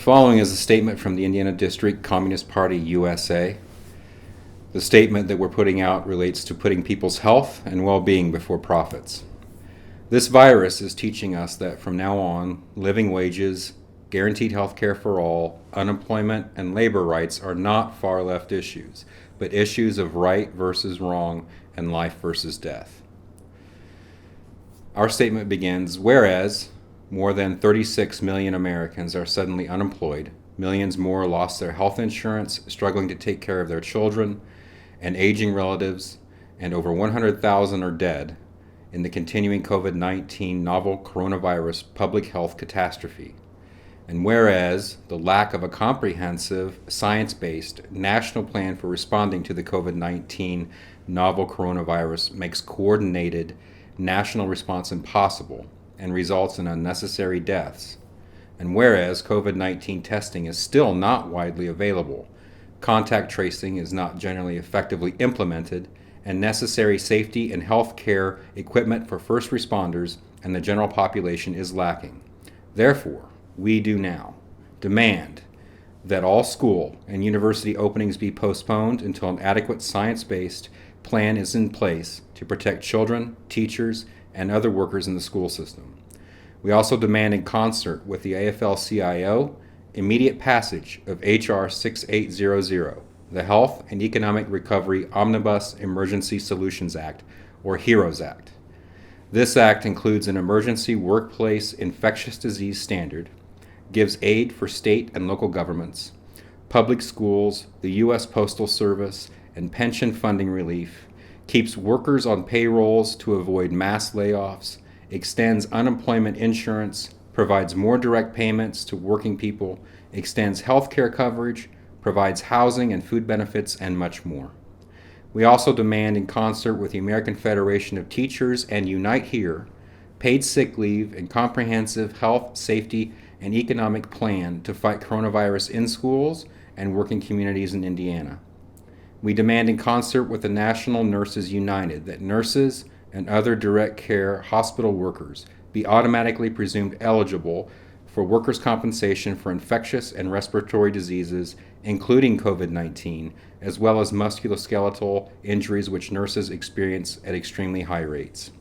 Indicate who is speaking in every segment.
Speaker 1: following is a statement from the Indiana District Communist Party USA. The statement that we're putting out relates to putting people's health and well-being before profits. This virus is teaching us that from now on, living wages, guaranteed health care for all, unemployment, and labor rights are not far-left issues, but issues of right versus wrong and life versus death. Our statement begins, whereas more than 36 million Americans are suddenly unemployed, millions more lost their health insurance, struggling to take care of their children and aging relatives, and over 100,000 are dead in the continuing COVID-19 novel coronavirus public health catastrophe. And whereas the lack of a comprehensive, science-based national plan for responding to the COVID-19 novel coronavirus makes coordinated national response impossible and results in unnecessary deaths. And whereas COVID-19 testing is still not widely available, contact tracing is not generally effectively implemented, and necessary safety and health care equipment for first responders and the general population is lacking. Therefore, we do now demand that all school and university openings be postponed until an adequate science-based plan is in place to protect children, teachers, and other workers in the school system. We also demand, in concert with the AFL-CIO, immediate passage of H.R. 6800, the Health and Economic Recovery Omnibus Emergency Solutions Act, or HEROES Act. This act includes an emergency workplace infectious disease standard, gives aid for state and local governments, public schools, the U.S. Postal Service, and pension funding relief, keeps workers on payrolls to avoid mass layoffs, extends unemployment insurance, provides more direct payments to working people, extends health care coverage, provides housing and food benefits, and much more. We also demand, in concert with the American Federation of Teachers and Unite Here, paid sick leave and comprehensive health, safety, and economic plan to fight coronavirus in schools and working communities in Indiana. We demand, in concert with the National Nurses United, that nurses and other direct care hospital workers be automatically presumed eligible for workers' compensation for infectious and respiratory diseases, including COVID-19, as well as musculoskeletal injuries which nurses experience at extremely high rates.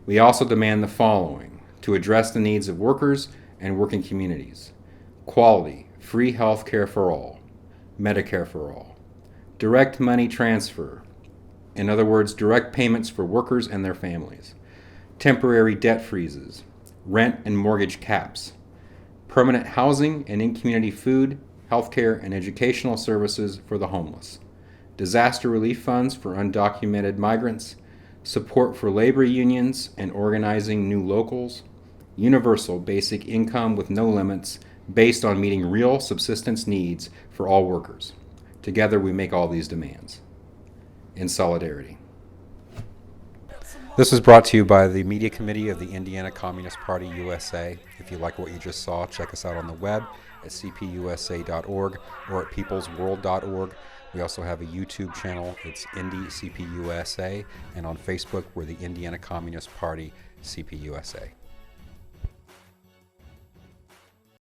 Speaker 1: We also demand the following to address the needs of workers and working communities: quality, free health care for all, Medicare for all, direct money transfer, in other words, direct payments for workers and their families, temporary debt freezes, rent and mortgage caps, permanent housing and in-community food, healthcare, and educational services for the homeless, disaster relief funds for undocumented migrants, support for labor unions and organizing new locals, universal basic income with no limits based on meeting real subsistence needs for all workers. Together we make all these demands. In solidarity. This was brought to you by the Media Committee of the Indiana Communist Party USA. If you like what you just saw, check us out on the web at cpusa.org or at peoplesworld.org. We also have a YouTube channel. It's Indy CPUSA, and on Facebook we're the Indiana Communist Party CPUSA.